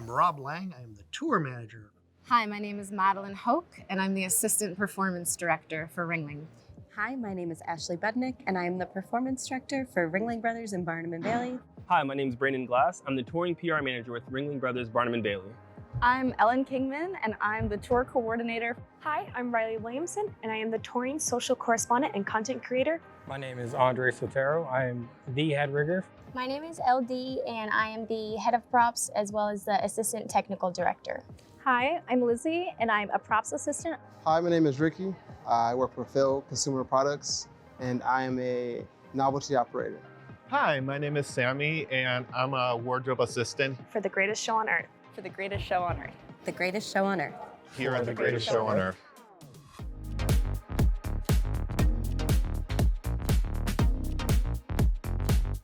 I'm Rob Lang. I am the tour manager. Hi, my name is Madeline Hoke, and I'm the Assistant Performance Director for Ringling. Hi, my name is Ashley Budnick, and I am the Performance Director for Ringling Bros and Barnum Bailey. Hi, my name is Brandon Glass. I'm the Touring PR Manager with Ringling Bros, Barnum Bailey. I'm Ellen Kingman, and I'm the Tour Coordinator. Hi, I'm Riley Williamson, and I am the Touring Social Correspondent and Content Creator. My name is Andre Sotero. I am the head rigger. My name is LD, and I am the head of props as well as the assistant technical director. Hi, I'm Lizzie, and I'm a props assistant. Hi, my name is Ricky. I work for Phil Consumer Products, and I am a novelty operator. Hi, my name is Sammy, and I'm a wardrobe assistant. For the greatest show on earth. For the greatest show on earth. The greatest show on earth. Here at the greatest show on earth.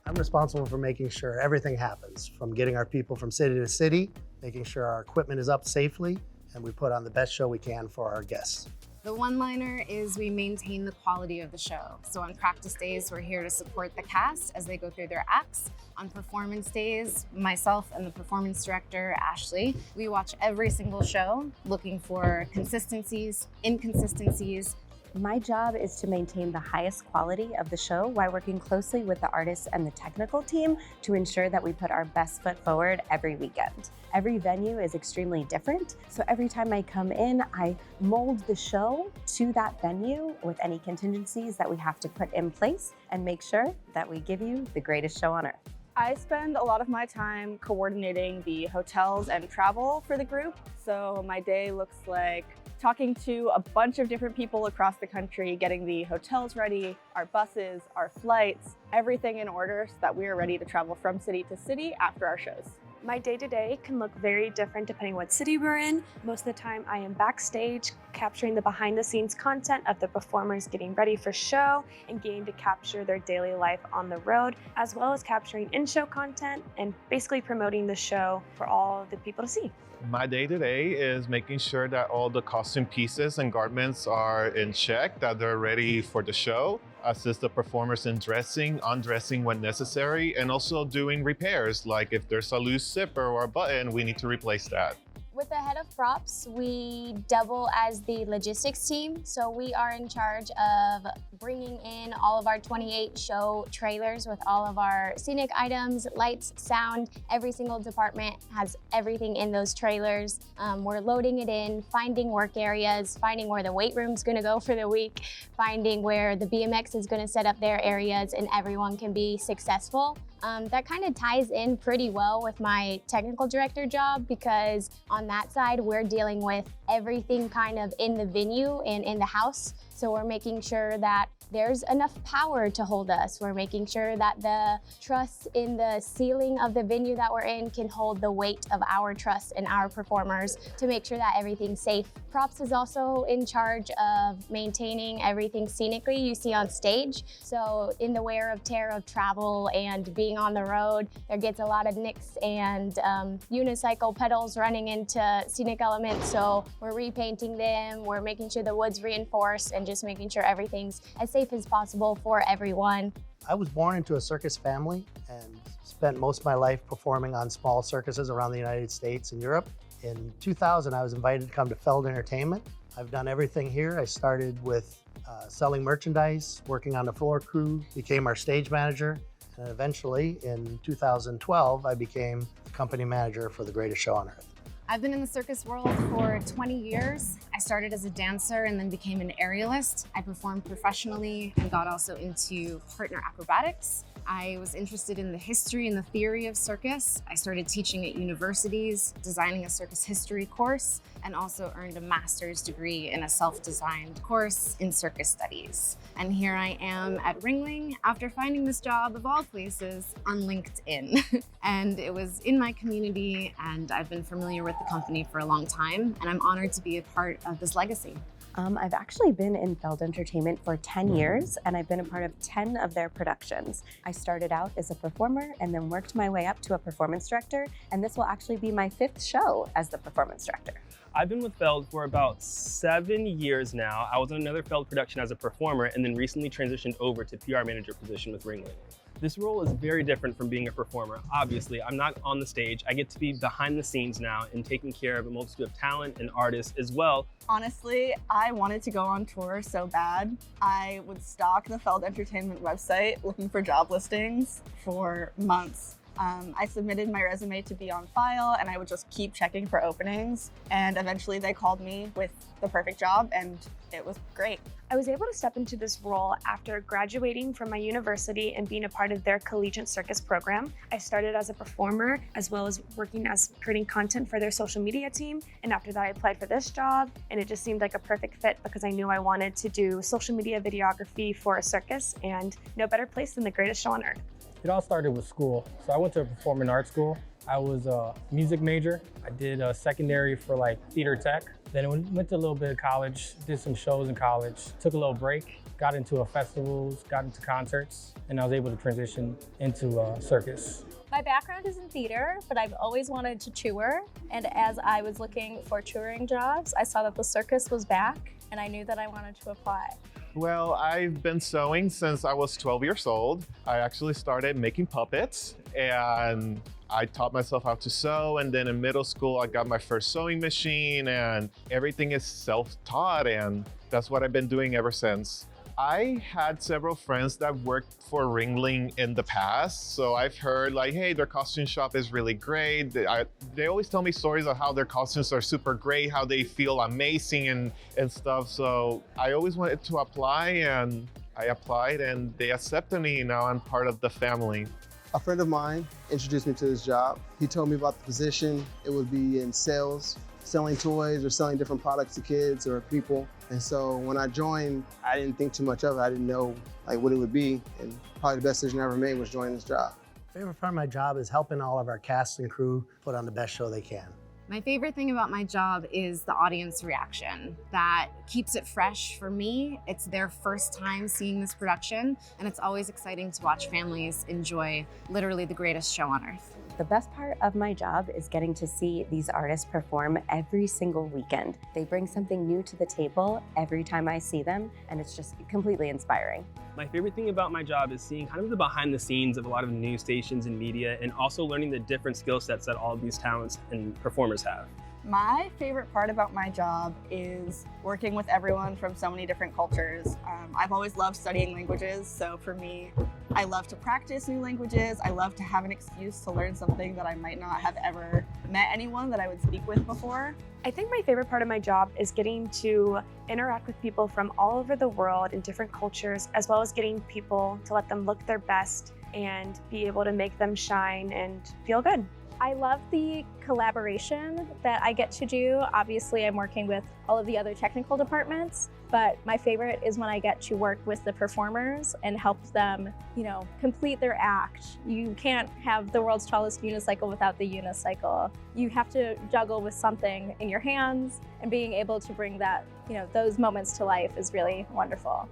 I'm responsible for making sure everything happens, from getting our people from city to city, making sure our equipment is up safely, and we put on the best show we can for our guests. The one-liner is we maintain the quality of the show. So on practice days, we're here to support the cast as they go through their acts. On performance days, myself and the performance director, Ashley, we watch every single show looking for consistencies, inconsistencies. My job is to maintain the highest quality of the show while working closely with the artists and the technical team to ensure that we put our best foot forward every weekend. Every venue is extremely different, so every time I come in, I mold the show to that venue with any contingencies that we have to put in place and make sure that we give you the greatest show on earth. I spend a lot of my time coordinating the hotels and travel for the group. So my day looks like talking to a bunch of different people across the country, getting the hotels ready, our buses, our flights, everything in order so that we are ready to travel from city to city after our shows. My day-to-day can look very different depending what city we're in. Most of the time I am backstage capturing the behind-the-scenes content of the performers getting ready for show and getting to capture their daily life on the road, as well as capturing in-show content and basically promoting the show for all the people to see. My day-to-day is making sure that all the costume pieces and garments are in check, that they're ready for the show, assist the performers in dressing, undressing when necessary, and also doing repairs, like if there's a loose zipper or a button, we need to replace that. With the head of props, we double as the logistics team. So we are in charge of bringing in all of our 28 show trailers with all of our scenic items, lights, sound. Every single department has everything in those trailers. We're loading it in, finding work areas, finding where the weight room's gonna go for the week, finding where the BMX is gonna set up their areas and everyone can be successful. That kind of ties in pretty well with my technical director job, because on that side, we're dealing with everything kind of in the venue and in the house. So we're making sure that there's enough power to hold us. We're making sure that the truss in the ceiling of the venue that we're in can hold the weight of our truss and our performers to make sure that everything's safe. Props is also in charge of maintaining everything scenically you see on stage. So in the wear of tear of travel and being on the road, there gets a lot of nicks and unicycle pedals running into scenic elements. So we're repainting them, we're making sure the wood's reinforced and just making sure everything's as safe as possible for everyone. I was born into a circus family and spent most of my life performing on small circuses around the United States and Europe. In 2000, I was invited to come to Feld Entertainment. I've done everything here. I started with selling merchandise, working on the floor crew, became our stage manager, and eventually in 2012, I became the company manager for the greatest show on earth. I've been in the circus world for 20 years. I started as a dancer and then became an aerialist. I performed professionally and got also into partner acrobatics. I was interested in the history and the theory of circus. I started teaching at universities, designing a circus history course, and also earned a master's degree in a self-designed course in circus studies. And here I am at Ringling after finding this job, of all places, on LinkedIn. And it was in my community, and I've been familiar with the company for a long time, and I'm honored to be a part of this legacy. I've actually been in Feld Entertainment for 10 years, and I've been a part of 10 of their productions. I started out as a performer and then worked my way up to a performance director, and this will actually be my 5th show as the performance director. I've been with Feld for about 7 years now. I was on another Feld production as a performer and then recently transitioned over to PR manager position with Ringling. This role is very different from being a performer. Obviously, I'm not on the stage. I get to be behind the scenes now and taking care of a multitude of talent and artists as well. Honestly, I wanted to go on tour so bad. I would stalk the Feld Entertainment website looking for job listings for months. I submitted my resume to be on file and I would just keep checking for openings. And eventually they called me with the perfect job and it was great. I was able to step into this role after graduating from my university and being a part of their collegiate circus program. I started as a performer as well as working as creating content for their social media team. And after that, I applied for this job and it just seemed like a perfect fit because I knew I wanted to do social media videography for a circus, and no better place than the greatest show on earth. It all started with school. So I went to a performing arts school. I was a music major. I did a secondary for like theater tech. Then I went to a little bit of college, did some shows in college, took a little break, got into festivals, got into concerts, and I was able to transition into circus. My background is in theater, but I've always wanted to tour. And as I was looking for touring jobs, I saw that the circus was back and I knew that I wanted to apply. Well, I've been sewing since I was 12 years old. I actually started making puppets and I taught myself how to sew, and then in middle school I got my first sewing machine, and everything is self-taught, and that's what I've been doing ever since. I had several friends that worked for Ringling in the past, so I've heard like, hey, their costume shop is really great. They always tell me stories of how their costumes are super great, how they feel amazing and stuff. So I always wanted to apply, and I applied and they accepted me. Now I'm part of the family. A friend of mine introduced me to this job. He told me about the position. It would be in sales, selling toys or selling different products to kids or people. And so when I joined, I didn't think too much of it. I didn't know like what it would be. And probably the best decision I ever made was joining this job. Favorite part of my job is helping all of our cast and crew put on the best show they can. My favorite thing about my job is the audience reaction. That keeps it fresh for me. It's their first time seeing this production, and it's always exciting to watch families enjoy literally the greatest show on earth. The best part of my job is getting to see these artists perform every single weekend. They bring something new to the table every time I see them, and it's just completely inspiring. My favorite thing about my job is seeing kind of the behind the scenes of a lot of news stations and media, and also learning the different skill sets that all of these talents and performers have. My favorite part about my job is working with everyone from so many different cultures. I've always loved studying languages, so for me, I love to practice new languages. I love to have an excuse to learn something that I might not have ever met anyone that I would speak with before. I think my favorite part of my job is getting to interact with people from all over the world in different cultures, as well as getting people to let them look their best and be able to make them shine and feel good. I love the collaboration that I get to do. Obviously, I'm working with all of the other technical departments, but my favorite is when I get to work with the performers and help them, complete their act. You can't have the world's tallest unicycle without the unicycle. You have to juggle with something in your hands, and being able to bring that, those moments to life is really wonderful.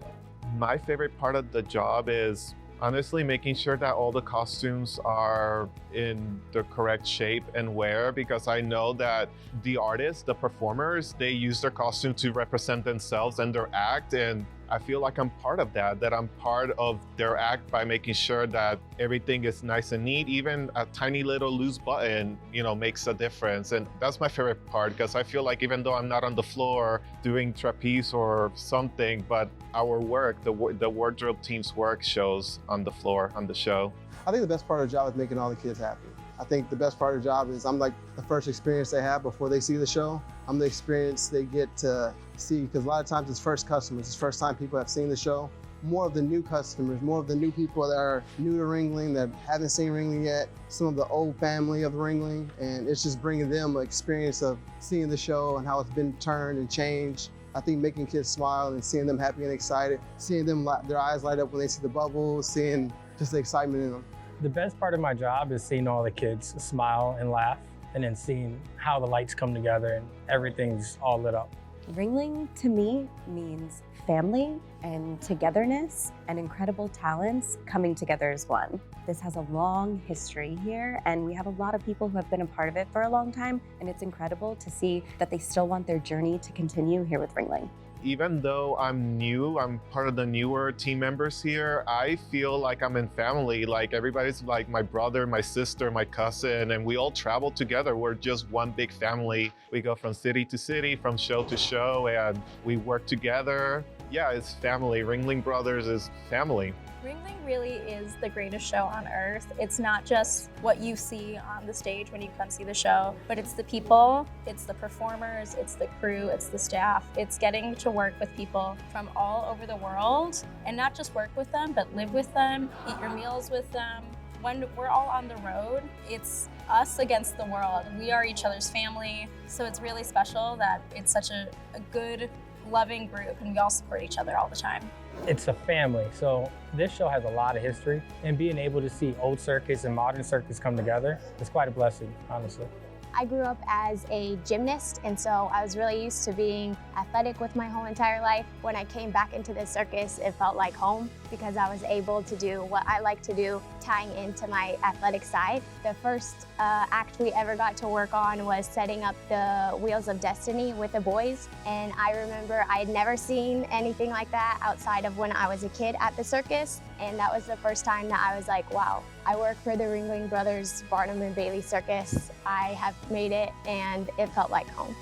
My favorite part of the job is honestly making sure that all the costumes are in the correct shape and wear, because I know that the artists, the performers, they use their costume to represent themselves and their act, and I feel like I'm part of that I'm part of their act by making sure that everything is nice and neat. Even a tiny little loose button, makes a difference. And that's my favorite part, because I feel like even though I'm not on the floor doing trapeze or something, but our work, the wardrobe team's work shows on the floor, on the show. I think the best part of the job is making all the kids happy. I think the best part of the job is I'm like the first experience they have before they see the show. I'm the experience they get to see, because a lot of times it's first customers, it's first time people have seen the show. More of the new customers, more of the new people that are new to Ringling, that haven't seen Ringling yet, some of the old family of Ringling, and it's just bringing them an experience of seeing the show and how it's been turned and changed. I think making kids smile and seeing them happy and excited, seeing them their eyes light up when they see the bubbles, seeing just the excitement in them. The best part of my job is seeing all the kids smile and laugh, and then seeing how the lights come together and everything's all lit up. Ringling to me means family and togetherness and incredible talents coming together as one. This has a long history here, and we have a lot of people who have been a part of it for a long time, and it's incredible to see that they still want their journey to continue here with Ringling. even though I'm new, I'm part of the newer team members here, I feel like I'm in family. Like everybody's like my brother, my sister, my cousin, and we all travel together. We're just one big family. We go from city to city, from show to show, and we work together. Yeah, it's family. Ringling Brothers is family. Ringling really is the greatest show on earth. It's not just what you see on the stage when you come see the show, but it's the people, it's the performers, it's the crew, it's the staff. It's getting to work with people from all over the world, and not just work with them, but live with them, eat your meals with them. When we're all on the road, it's us against the world. We are each other's family, so it's really special that it's such a good, loving group, and we all support each other all the time. It's a family, so this show has a lot of history, and being able to see old circus and modern circus come together is quite a blessing, honestly. I grew up as a gymnast, and so I was really used to being athletic with my whole entire life. When I came back into the circus, it felt like home because I was able to do what I like to do, tying into my athletic side. The first act we ever got to work on was setting up the Wheels of Destiny with the boys, and I remember I had never seen anything like that outside of when I was a kid at the circus, and that was the first time that I was like, wow, I work for the Ringling Brothers Barnum Bailey Circus. I have made it, and it felt like home.